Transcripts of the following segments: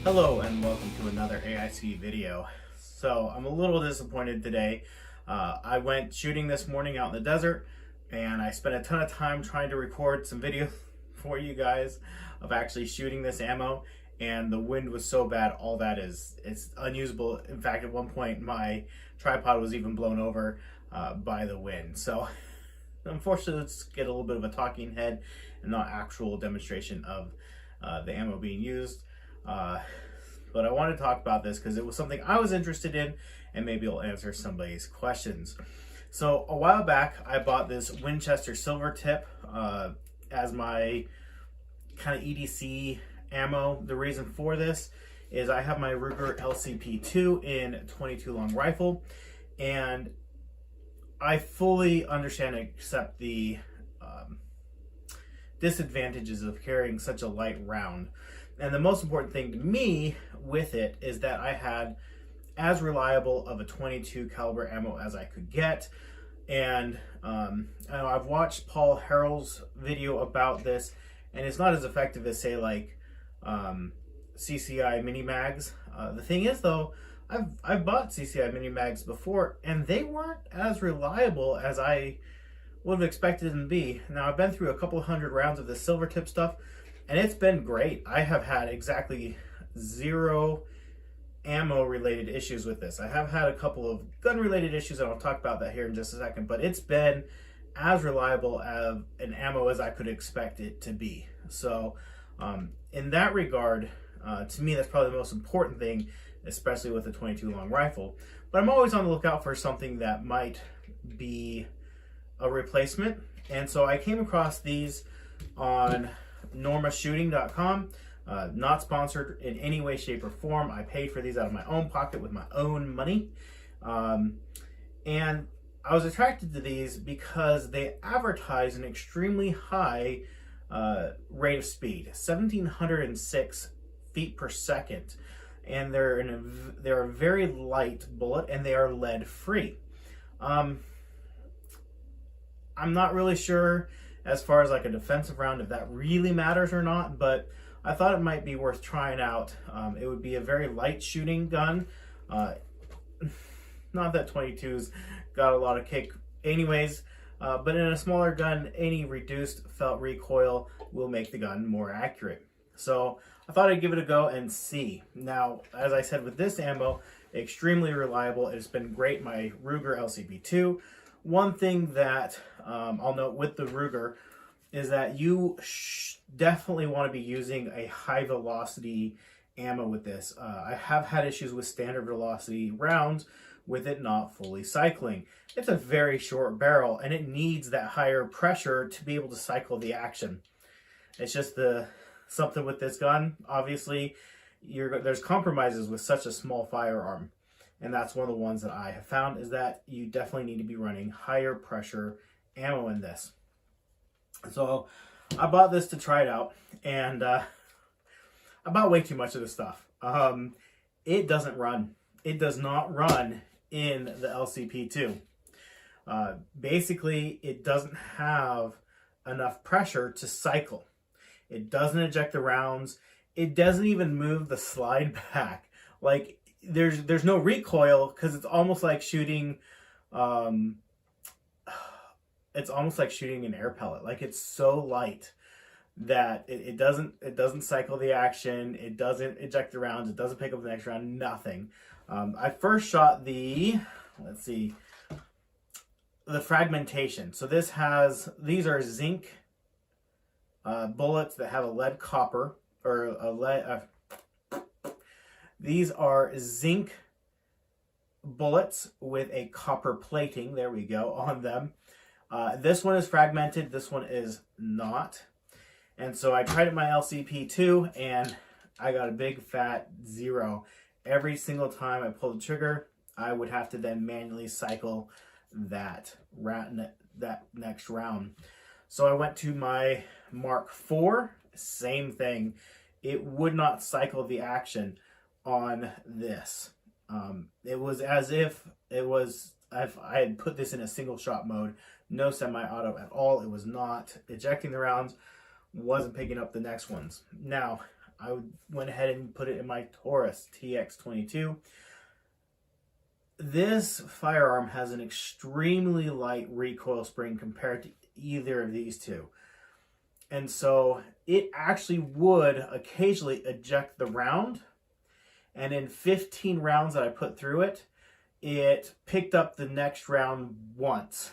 Hello and welcome to another AIC video. So I'm a little disappointed today. I went shooting this morning out in the desert and I spent a ton of time trying to record some video for you guys of actually shooting this ammo, and the wind was so bad it's unusable. In fact, at one point my tripod was even blown over by the wind. So unfortunately, let's get a little bit of a talking head and not actual demonstration of the ammo being used. But I want to talk about this because it was something I was interested in, and maybe it'll answer somebody's questions. So a while back, I bought this Winchester silver tip as my kind of EDC ammo. The reason for this is I have my Ruger LCP2 in 22 long rifle, and I fully understand and accept the disadvantages of carrying such a light round. And the most important thing to me with it is that I had as reliable of a 22 caliber ammo as I could get. And I know I've watched Paul Harrell's video about this, and it's not as effective as, say, like CCI mini mags. The thing is, though, I've bought CCI mini mags before, and they weren't as reliable as I would have expected them to be. Now, I've been through a couple hundred rounds of the silver tip stuff, and it's been great. I have had exactly 0 ammo related issues with this. I have had a couple of gun related issues, and I'll talk about that here in just a second, but it's been as reliable as an ammo as I could expect it to be. So in that regard, to me, that's probably the most important thing, especially with a 22 long rifle. But I'm always on the lookout for something that might be a replacement. And so I came across these on normashooting.com. Not sponsored in any way, shape, or form. I paid for these out of my own pocket with my own money. And I was attracted to these because they advertise an extremely high rate of speed, 1,706 feet per second. And they're a very light bullet, and they are lead free. I'm not really sure as far as like a defensive round if that really matters or not, but I thought it might be worth trying out. It would be a very light shooting gun. Not that 22's got a lot of kick anyways, but in a smaller gun, any reduced felt recoil will make the gun more accurate. So I thought I'd give it a go and see. Now, as I said, with this ammo, extremely reliable. It's been great. My Ruger LCP2. One thing that I'll note with the Ruger is that you definitely want to be using a high velocity ammo with this. I have had issues with standard velocity rounds with it not fully cycling. It's a very short barrel, and it needs that higher pressure to be able to cycle the action. It's just something with this gun. Obviously, there's compromises with such a small firearm. And that's one of the ones that I have found, is that you definitely need to be running higher pressure ammo in this. So I bought this to try it out, and I bought way too much of this stuff. It doesn't run. It does not run in the LCP2. Basically, it doesn't have enough pressure to cycle. It doesn't eject the rounds. It doesn't even move the slide back. Like, there's no recoil, because it's almost like shooting an air pellet. Like, it's so light that it doesn't cycle the action, it doesn't eject the rounds, it doesn't pick up the next round, nothing. I first shot the fragmentation. So these are zinc bullets that have a lead copper, or a lead these are zinc bullets with a copper plating, there we go, on them. This one is fragmented, this one is not. And so I tried it my LCP2, and I got a big fat 0. Every single time I pulled the trigger, I would have to then manually cycle that next round. So I went to my Mark IV, same thing. It would not cycle the action on this. It was as if I had put this in a single shot mode, no semi-auto at all. It was not ejecting the rounds, wasn't picking up the next ones. Now, I went ahead and put it in my Taurus TX22. This firearm has an extremely light recoil spring compared to either of these two. And so it actually would occasionally eject the round. And in 15 rounds that I put through it, it picked up the next round once.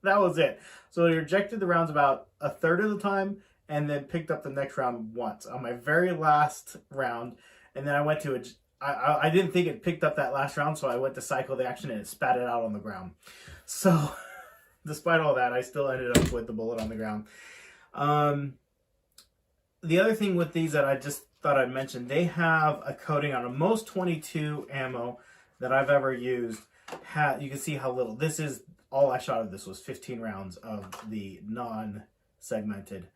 That was it. So it ejected the rounds about a third of the time and then picked up the next round once on my very last round. And then I went to I didn't think it picked up that last round, so I went to cycle the action and it spat it out on the ground. So despite all that, I still ended up with the bullet on the ground. The other thing with these that I just thought I'd mention, they have a coating on them. Most 22 ammo that I've ever used, you can see how little. This is all I shot of this was 15 rounds of the non-segmented.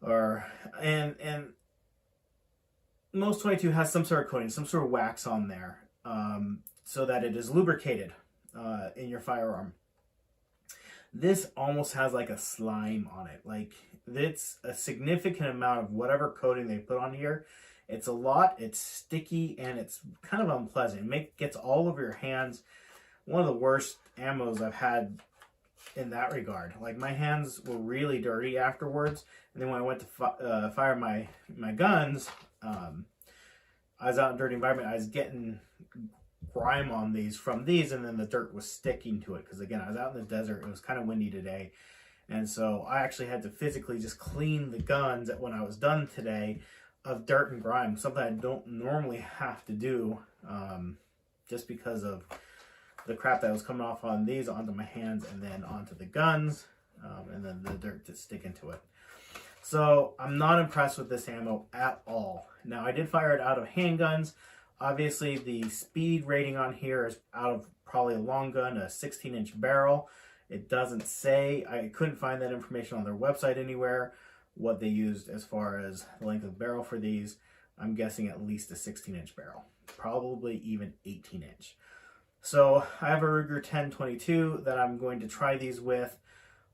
And most 22 has some sort of coating, some sort of wax on there, so that it is lubricated in your firearm. This almost has like a slime on it. Like, it's a significant amount of whatever coating they put on here. It's a lot, it's sticky, and it's kind of unpleasant. It gets all over your hands. One of the worst ammos I've had in that regard. Like, my hands were really dirty afterwards. And then when I went to fire my guns, I was out in dirty environment. I was getting grime on these from these, and then the dirt was sticking to it. Because again, I was out in the desert. It was kind of windy today. And so I actually had to physically just clean the guns when I was done today of dirt and grime. Something I don't normally have to do, just because of the crap that was coming off on these onto my hands and then onto the guns, and then the dirt to stick into it. So I'm not impressed with this ammo at all. Now, I did fire it out of handguns. Obviously, the speed rating on here is out of probably a long gun, a 16-inch barrel. It doesn't say. I couldn't find that information on their website anywhere, what they used as far as the length of the barrel for these. I'm guessing at least a 16-inch barrel, probably even 18-inch. So I have a Ruger 1022 that I'm going to try these with,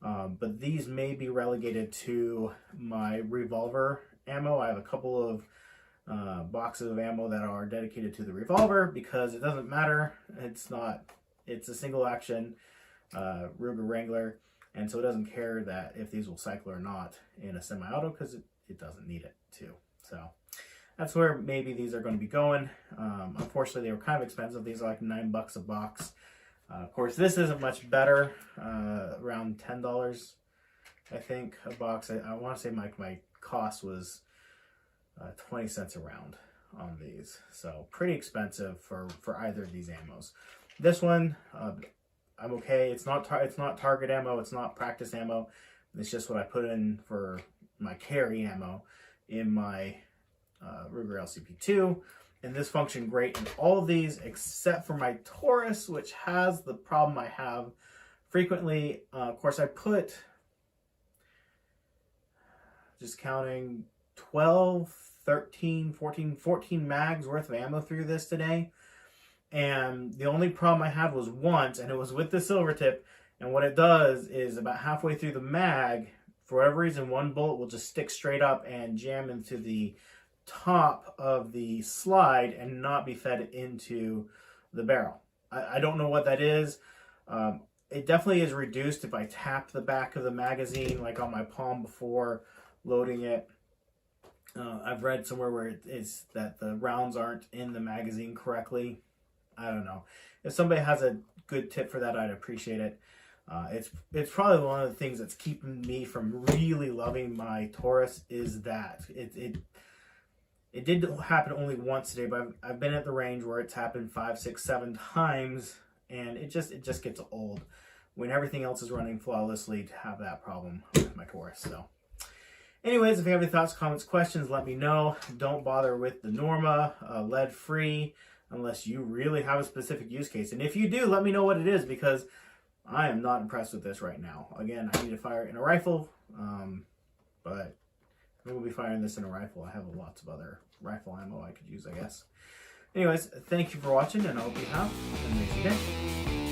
but these may be relegated to my revolver ammo. I have a couple of boxes of ammo that are dedicated to the revolver because it doesn't matter. It's a single action Ruger Wrangler, and so it doesn't care that if these will cycle or not in a semi-auto because it doesn't need it to. So that's where maybe these are going to be going. Unfortunately, they were kind of expensive. These are like $9 a box. Of course, this isn't much better, around $10, I think, a box. I want to say my cost was 20 cents a round on these. So pretty expensive for either of these ammos. This one, I'm okay. It's not target ammo. It's not practice ammo. It's just what I put in for my carry ammo in my Ruger LCP2. And this functioned great in all of these except for my Taurus, which has the problem I have frequently. Of course, I put, just counting, 12, 13, 14 mags worth of ammo through this today. And the only problem I had was once, and it was with the silver tip. And what it does is about halfway through the mag, for whatever reason, one bullet will just stick straight up and jam into the top of the slide and not be fed into the barrel. I don't know what that is. It definitely is reduced if I tap the back of the magazine, like on my palm before loading it. I've read somewhere where it's that the rounds aren't in the magazine correctly. I don't know. If somebody has a good tip for that, I'd appreciate it. It's probably one of the things that's keeping me from really loving my Taurus is that it did happen only once today, but I've been at the range where it's happened 5, 6, 7 times, and it just gets old when everything else is running flawlessly to have that problem with my Taurus. So anyways, if you have any thoughts, comments, questions, let me know. Don't bother with the Norma lead free unless you really have a specific use case. And if you do, let me know what it is, because I am not impressed with this right now. Again, I need to fire it in a rifle, but I will be firing this in a rifle. I have lots of other rifle ammo I could use, I guess. Anyways, thank you for watching, and I hope you have an amazing day.